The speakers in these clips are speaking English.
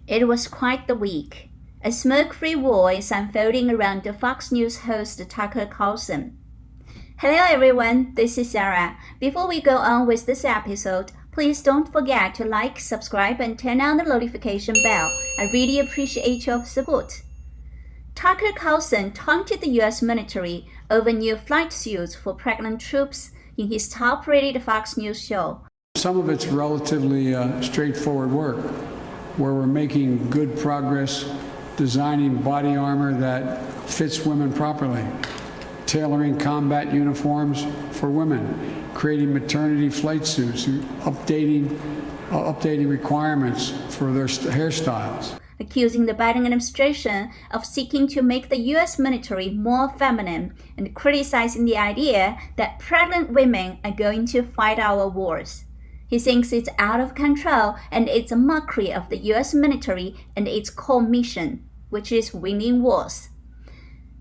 It was quite the week. A smoke-free war is unfolding around the Fox News host Tucker Carlson. Hello everyone, this is Sarah. Before we go on with this episode, please don't forget to like, subscribe, and turn on the notification bell. I really appreciate your support. Tucker Carlson taunted the U.S. military over new flight suits for pregnant troops in his top-rated Fox News show. Some of it's relatively straightforward work, where we're making good progress designing body armor that fits women properly, tailoring combat uniforms for women, creating maternity flight suits, updating requirements for their hairstyles. Accusing the Biden administration of seeking to make the U.S. military more feminine and criticizing the idea that pregnant women are going to fight our wars. He thinks it's out of control and it's a mockery of the U.S. military and its core mission, which is winning wars.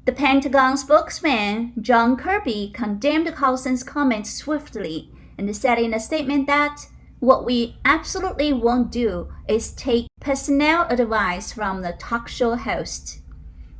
The Pentagon spokesman, John Kirby, condemned Carlson's comments swiftly and said in a statement that what we absolutely won't do is take personnel advice from the talk show host.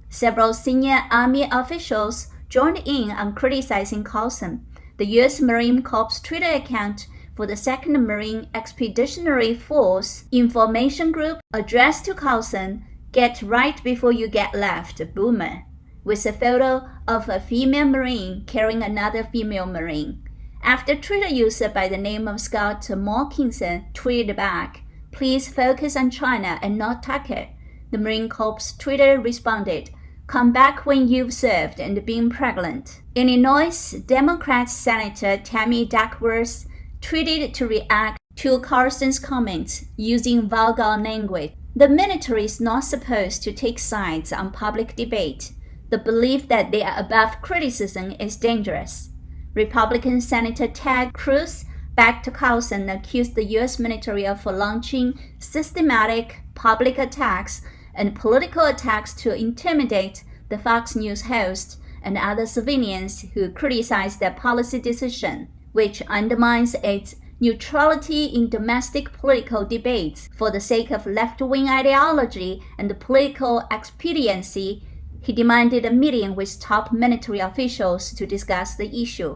Several senior Army officials joined in on criticizing Carlson. The U.S. Marine Corps Twitter account for the 2nd Marine Expeditionary Force Information Group addressed to Carlson, "Get right before you get left, boomer," with a photo of a female Marine carrying another female Marine. After Twitter user by the name of Scott Morkinson tweeted back, "Please focus on China and not Tucker," the Marine Corps Twitter responded, "Come back when you've served and been pregnant." Illinois Democrat Senator Tammy Duckworth tweeted to react to Carlson's comments using vulgar language. The military is not supposed to take sides on public debate. The belief that they are above criticism is dangerous. Republican Senator Ted Cruz backed Carlson and accused the U.S. military of launching systematic public attacks and political attacks to intimidate the Fox News host and other civilians who criticize their policy decision, which undermines its neutrality in domestic political debates for the sake of left-wing ideology and political expediency. He demanded a meeting with top military officials to discuss the issue.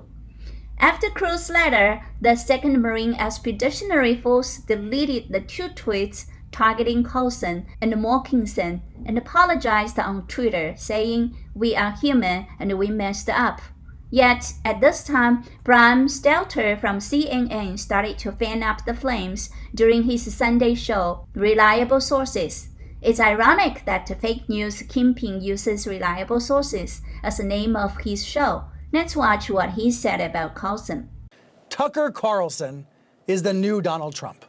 After Cruz's letter, the 2nd Marine Expeditionary Force deleted the 2 tweets targeting Carlson and Morkinson and apologized on Twitter, saying, "We are human and we messed up." Yet, at this time, Bram Stelter from CNN started to fan up the flames during his Sunday show, Reliable Sources. It's ironic that fake news kingpin uses reliable sources as the name of his show. Let's watch what he said about Carlson. Tucker Carlson is the new Donald Trump.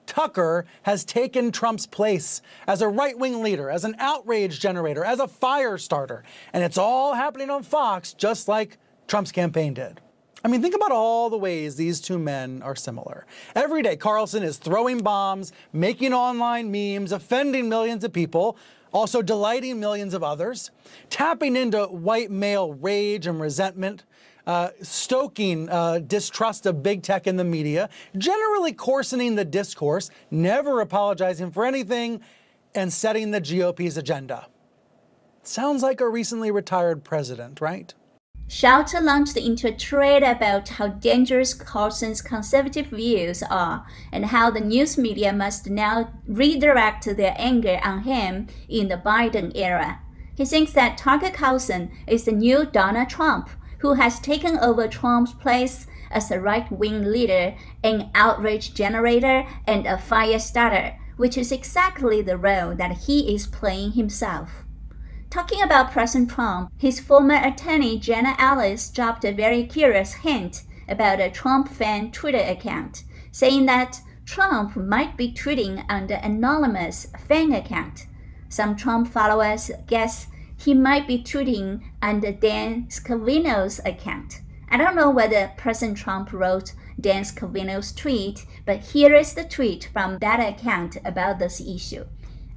Tucker has taken Trump's place as a right-wing leader, as an outrage generator, as a fire starter. And it's all happening on Fox, just like Trump's campaign did. I mean, think about all the ways these two men are similar. Every day, Carlson is throwing bombs, making online memes, offending millions of people, also delighting millions of others, tapping into white male rage and resentment, stoking distrust of big tech and the media, generally coarsening the discourse, never apologizing for anything, and setting the GOP's agenda. Sounds like a recently retired president, right? Shelter launched into a thread about how dangerous Carlson's conservative views are and how the news media must now redirect their anger on him in the Biden era. He thinks that Tucker Carlson is the new Donald Trump, who has taken over Trump's place as a right-wing leader, an outrage generator, and a fire starter, which is exactly the role that he is playing himself. Talking about President Trump, his former attorney Jenna Ellis dropped a very curious hint about a Trump fan Twitter account, saying that Trump might be tweeting on the anonymous fan account. Some Trump followers guess he might be tweeting on the Dan Scavino's account. I don't know whether President Trump wrote Dan Scavino's tweet, but here is the tweet from that account about this issue.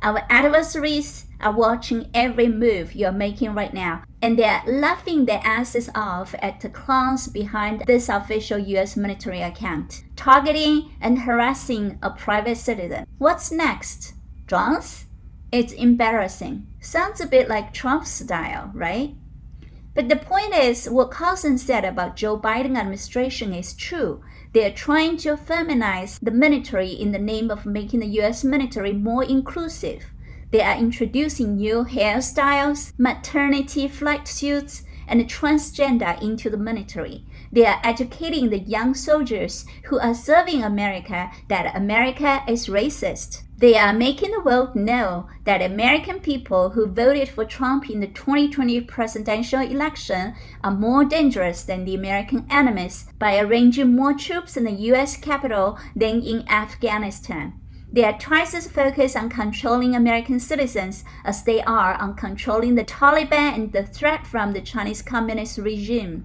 Our adversaries are watching every move you're making right now, and they're laughing their asses off at the clowns behind this official U.S. military account, targeting and harassing a private citizen. What's next? John's? It's embarrassing. Sounds a bit like Trump's style, right? But the point is, what Carlson said about Joe Biden administration is true. They are trying to feminize the military in the name of making the U.S. military more inclusive. They are introducing new hairstyles, maternity flight suits, and transgender into the military. They are educating the young soldiers who are serving America that America is racist. They are making the world know that American people who voted for Trump in the 2020 presidential election are more dangerous than the American enemies by arranging more troops in the U.S. Capitol than in Afghanistan. They are twice as focused on controlling American citizens as they are on controlling the Taliban and the threat from the Chinese Communist regime.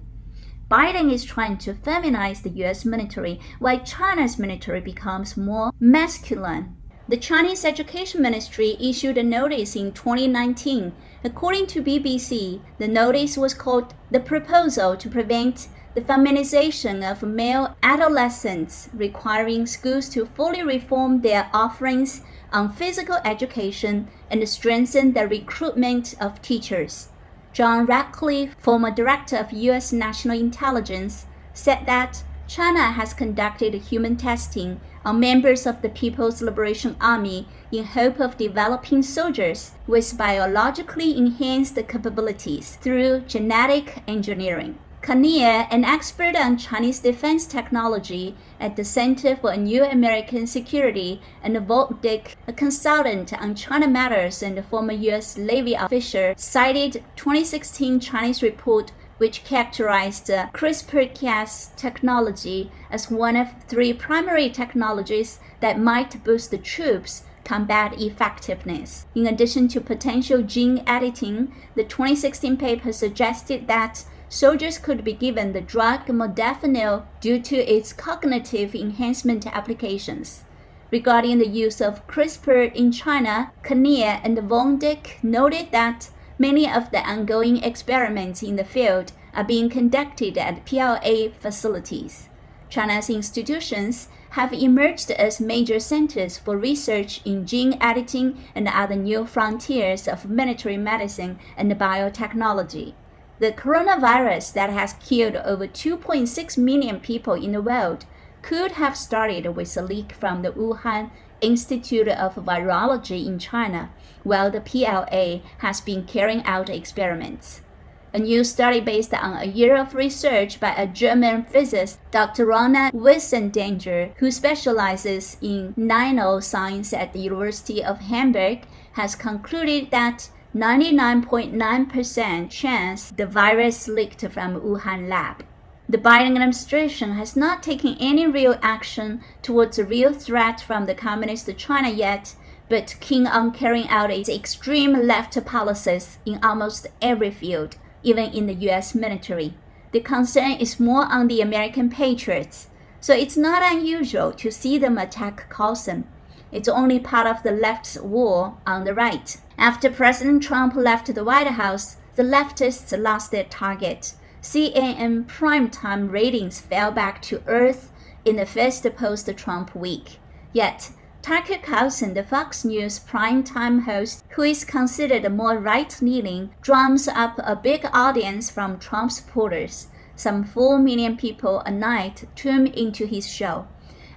Biden is trying to feminize the U.S. military while China's military becomes more masculine. The Chinese Education Ministry issued a notice in 2019. According to BBC, the notice was called "The Proposal to Prevent the Feminization of Male Adolescents, requiring schools to fully reform their offerings on physical education and strengthen the recruitment of teachers." John Ratcliffe, former director of U.S. National Intelligence, said that China has conducted human testing on members of the People's Liberation Army in hope of developing soldiers with biologically enhanced capabilities through genetic engineering. Kania, an expert on Chinese defense technology at the Center for New American Security, and Walt Dick, a consultant on China Matters and a former U.S. Navy officer, cited 2016 Chinese report which characterized CRISPR-Cas technology as one of 3 primary technologies that might boost the troops' combat effectiveness. In addition to potential gene editing, the 2016 paper suggested that soldiers could be given the drug modafinil due to its cognitive enhancement applications. Regarding the use of CRISPR in China, Kania and Von Dick noted that many of the ongoing experiments in the field are being conducted at PLA facilities. China's institutions have emerged as major centers for research in gene editing and other new frontiers of military medicine and biotechnology. The coronavirus that has killed over 2.6 million people in the world could have started with a leak from the Wuhan Institute of Virology in China, while the PLA has been carrying out experiments. A new study based on a year of research by a German physicist, Dr. Rona Wiesendanger, who specializes in nanoscience at the University of Hamburg, has concluded that 99.9% chance the virus leaked from Wuhan lab. The Biden administration has not taken any real action towards a real threat from the Communist China yet, but keen on carrying out its extreme left policies in almost every field, even in the U.S. military. The concern is more on the American patriots, so it's not unusual to see them attack Carlson. It's only part of the left's war on the right. After President Trump left the White House, the leftists lost their target. CNN primetime ratings fell back to earth in the first post-Trump week. Yet, Tucker Carlson, the Fox News primetime host, who is considered more right-leaning, drums up a big audience from Trump supporters. Some 4 million people a night tune into his show.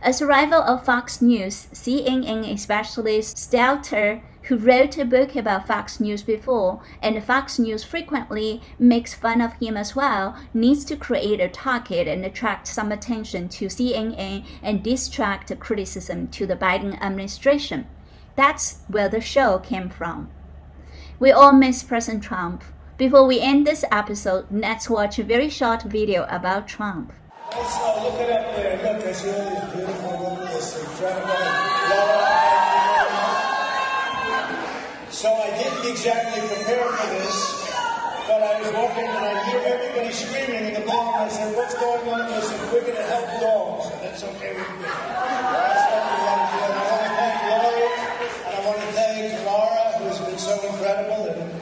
As a rival of Fox News, CNN specialist Stelter, who wrote a book about Fox News before, and Fox News frequently makes fun of him as well, needs to create a target and attract some attention to CNN and distract criticism to the Biden administration. That's where the show came from. We all miss President Trump. Before we end this episode, let's watch a very short video about Trump. So look it up there. Look, I see all these beautiful women, this incredible. So I didn't exactly prepare for this, but I was walking and I hear everybody screaming in the bar, and I said, "What's going on?" And they said, "We're going to help dogs," and that's okay with me. That's what we want to do. And I want to thank Lori, and I want to thank Laura, who's been so incredible. And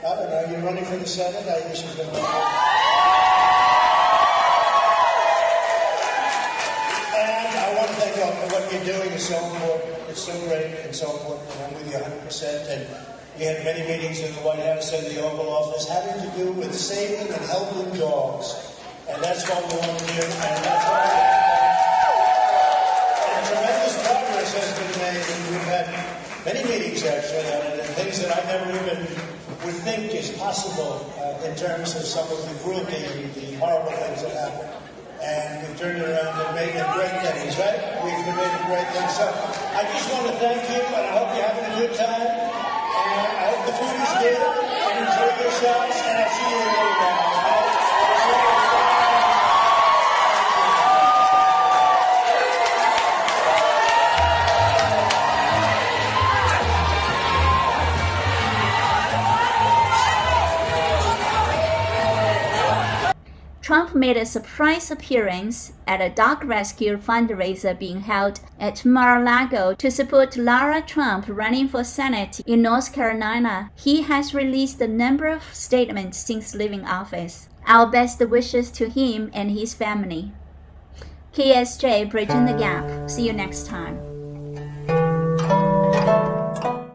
I don't know, you're running for the Senate. I think she's going to. What you're doing is so important. it's so great and so important, and I'm with you 100%. And we had many meetings in the White House and the Oval Office having to do with saving and helping dogs. And that's what we want to do, and that's why and tremendous progress has been made, and we've had many meetings actually on it, and things that I never even would think is possible in terms of some of the cruelty and the horrible things that happen. And we've turned it around and made it great things, right? We've made it great things. So I just want to thank you, and I hope you're having a good time. And I hope the food is good, and enjoy yourselves, and I'll see you later now. Trump made a surprise appearance at a dog rescue fundraiser being held at Mar-a-Lago to support Lara Trump running for Senate in North Carolina. He has released a number of statements since leaving office. Our best wishes to him and his family. KSJ Bridging the Gap. See you next time.